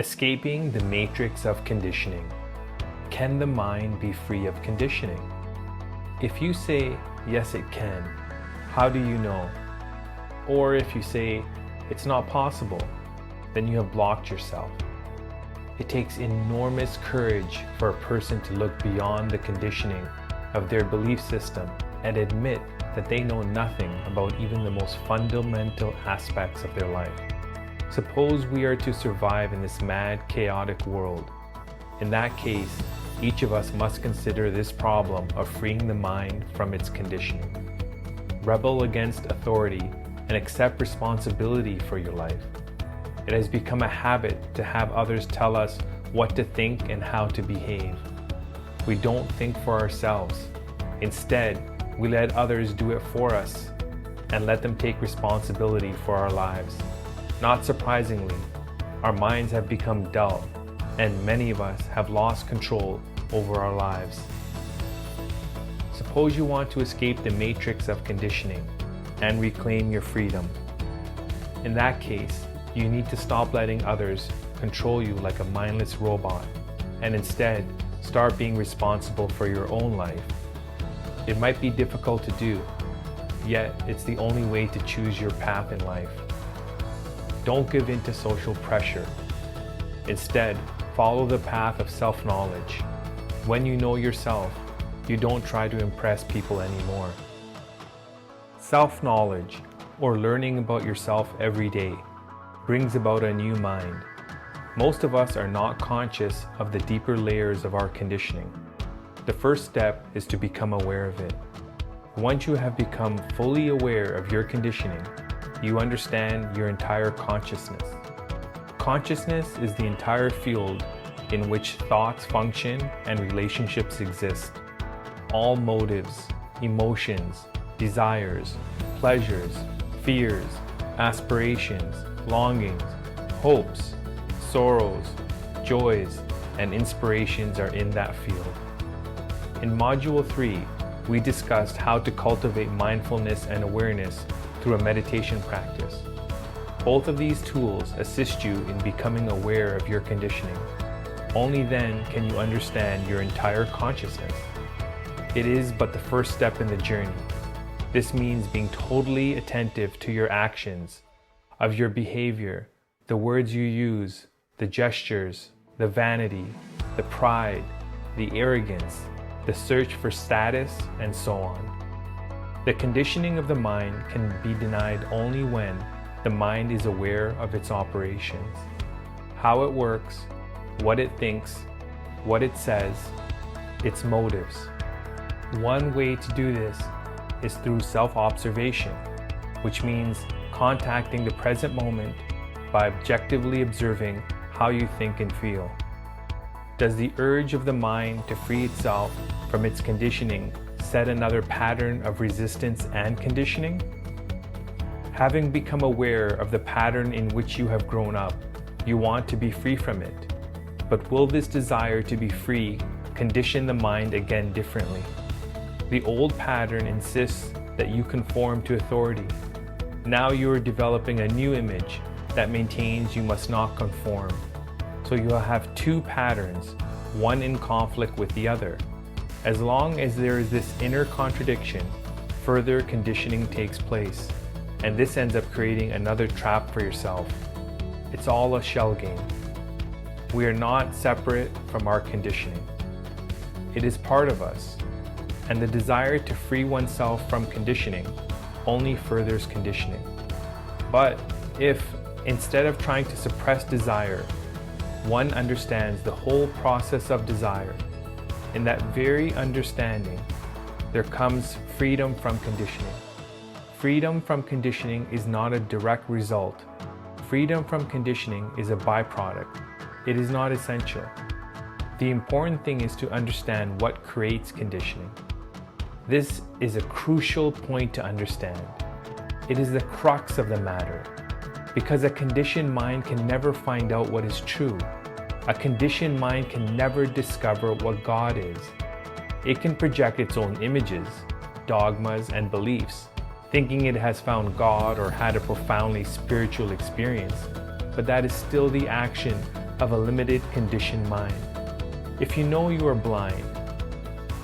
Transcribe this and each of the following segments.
Escaping the matrix of conditioning. Can the mind be free of conditioning? If you say, yes it can, how do you know? Or if you say, it's not possible, then you have blocked yourself. It takes enormous courage for a person to look beyond the conditioning of their belief system and admit that they know nothing about even the most fundamental aspects of their life. Suppose we are to survive in this mad, chaotic world. In that case, each of us must consider this problem of freeing the mind from its conditioning. Rebel against authority and accept responsibility for your life. It has become a habit to have others tell us what to think and how to behave. We don't think for ourselves. Instead, we let others do it for us and let them take responsibility for our lives. Not surprisingly, our minds have become dull, and many of us have lost control over our lives. Suppose you want to escape the matrix of conditioning and reclaim your freedom. In that case, you need to stop letting others control you like a mindless robot, and instead start being responsible for your own life. It might be difficult to do, yet it's the only way to choose your path in life. Don't give in to social pressure. Instead, follow the path of self-knowledge. When you know yourself, you don't try to impress people anymore. Self-knowledge, or learning about yourself every day, brings about a new mind. Most of us are not conscious of the deeper layers of our conditioning. The first step is to become aware of it. Once you have become fully aware of your conditioning, you understand your entire consciousness. Consciousness is the entire field in which thoughts function and relationships exist. All motives, emotions, desires, pleasures, fears, aspirations, longings, hopes, sorrows, joys, and inspirations are in that field. In Module 3, we discussed how to cultivate mindfulness and awareness through a meditation practice. Both of these tools assist you in becoming aware of your conditioning. Only then can you understand your entire consciousness. It is but the first step in the journey. This means being totally attentive to your actions, of your behavior, the words you use, the gestures, the vanity, the pride, the arrogance, the search for status, and so on. The conditioning of the mind can be denied only when the mind is aware of its operations, how it works, what it thinks, what it says, its motives. One way to do this is through self-observation, which means contacting the present moment by objectively observing how you think and feel. Does the urge of the mind to free itself from its conditioning set another pattern of resistance and conditioning? Having become aware of the pattern in which you have grown up, you want to be free from it. But will this desire to be free condition the mind again differently? The old pattern insists that you conform to authority. Now you are developing a new image that maintains you must not conform. So you will have two patterns, one in conflict with the other. As long as there is this inner contradiction, further conditioning takes place, and this ends up creating another trap for yourself. It's all a shell game. We are not separate from our conditioning. It is part of us, and the desire to free oneself from conditioning only furthers conditioning. But if, instead of trying to suppress desire, one understands the whole process of desire, in that very understanding, there comes freedom from conditioning. Freedom from conditioning is not a direct result. Freedom from conditioning is a byproduct. It is not essential. The important thing is to understand what creates conditioning. This is a crucial point to understand. It is the crux of the matter, because a conditioned mind can never find out what is true. A conditioned mind can never discover what God is. It can project its own images, dogmas, and beliefs, thinking it has found God or had a profoundly spiritual experience, but that is still the action of a limited, conditioned mind. If you know you are blind,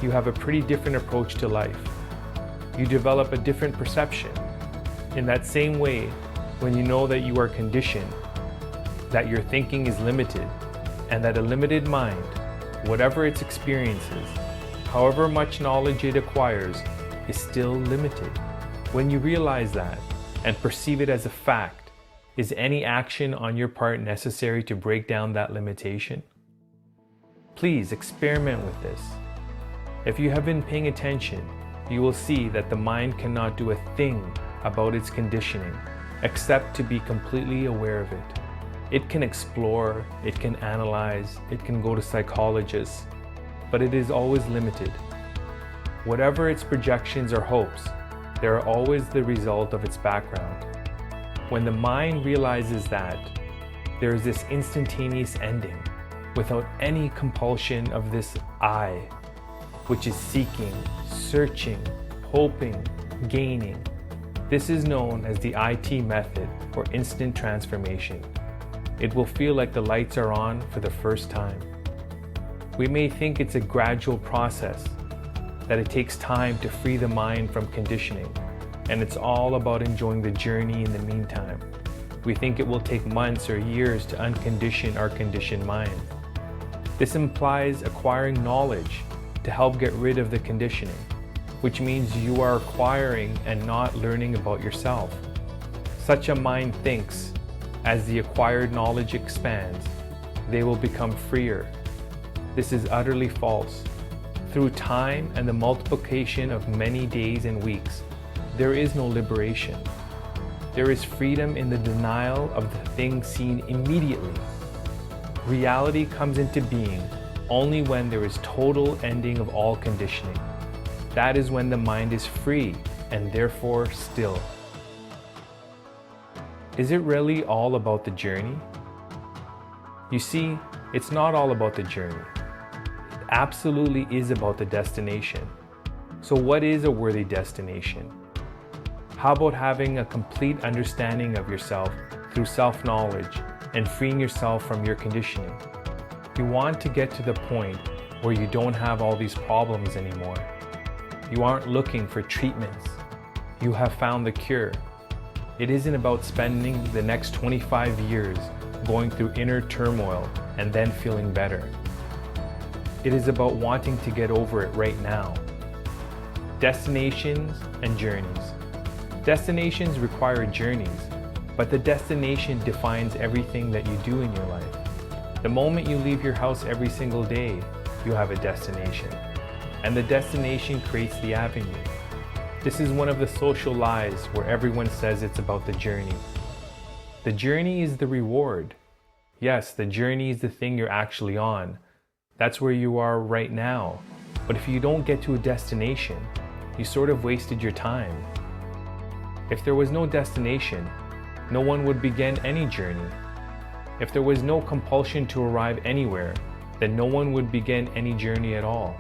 you have a pretty different approach to life. You develop a different perception. In that same way, when you know that you are conditioned, that your thinking is limited, and that a limited mind, whatever its experiences, however much knowledge it acquires, is still limited. When you realize that and perceive it as a fact, is any action on your part necessary to break down that limitation? Please experiment with this. If you have been paying attention, you will see that the mind cannot do a thing about its conditioning except to be completely aware of it. It can explore, it can analyze, it can go to psychologists, but it is always limited. Whatever its projections or hopes, they are always the result of its background. When the mind realizes that, there is this instantaneous ending without any compulsion of this I, which is seeking, searching, hoping, gaining. This is known as the IT method, or instant transformation. It will feel like the lights are on for the first time. We may think it's a gradual process, that it takes time to free the mind from conditioning, and it's all about enjoying the journey in the meantime. We think it will take months or years to uncondition our conditioned mind. This implies acquiring knowledge to help get rid of the conditioning, which means you are acquiring and not learning about yourself. Such a mind thinks, as the acquired knowledge expands, they will become freer. This is utterly false. Through time and the multiplication of many days and weeks, there is no liberation. There is freedom in the denial of the thing seen immediately. Reality comes into being only when there is total ending of all conditioning. That is when the mind is free and therefore still. Is it really all about the journey? You see, it's not all about the journey. It absolutely is about the destination. So what is a worthy destination? How about having a complete understanding of yourself through self-knowledge and freeing yourself from your conditioning? You want to get to the point where you don't have all these problems anymore. You aren't looking for treatments. You have found the cure. It isn't about spending the next 25 years going through inner turmoil and then feeling better. It is about wanting to get over it right now. Destinations and journeys. Destinations require journeys, but the destination defines everything that you do in your life. The moment you leave your house every single day, you have a destination, and the destination creates the avenue. This is one of the social lies where everyone says it's about the journey. The journey is the reward. Yes, the journey is the thing you're actually on. That's where you are right now. But if you don't get to a destination, you sort of wasted your time. If there was no destination, no one would begin any journey. If there was no compulsion to arrive anywhere, then no one would begin any journey at all.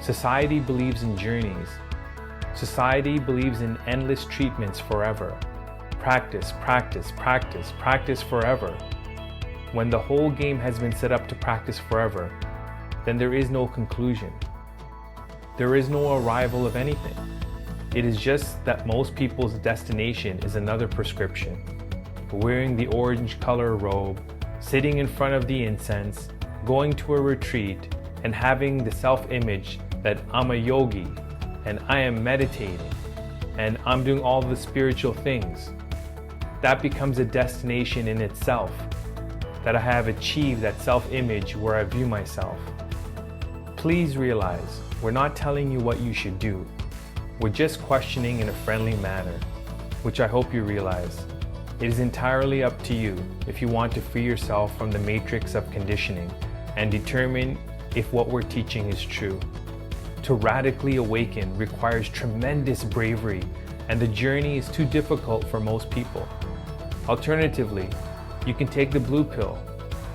Society believes in journeys. Society believes in endless treatments forever. Practice, practice, practice, practice forever. When the whole game has been set up to practice forever, then there is no conclusion. There is no arrival of anything. It is just that most people's destination is another prescription. Wearing the orange color robe, sitting in front of the incense, going to a retreat, and having the self-image that I'm a yogi, and I am meditating, and I'm doing all the spiritual things. That becomes a destination in itself, that I have achieved that self-image where I view myself. Please realize, we're not telling you what you should do. We're just questioning in a friendly manner, which I hope you realize. It is entirely up to you if you want to free yourself from the matrix of conditioning and determine if what we're teaching is true. To radically awaken requires tremendous bravery, and the journey is too difficult for most people. Alternatively, you can take the blue pill,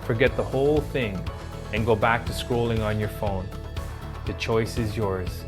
forget the whole thing, and go back to scrolling on your phone. The choice is yours.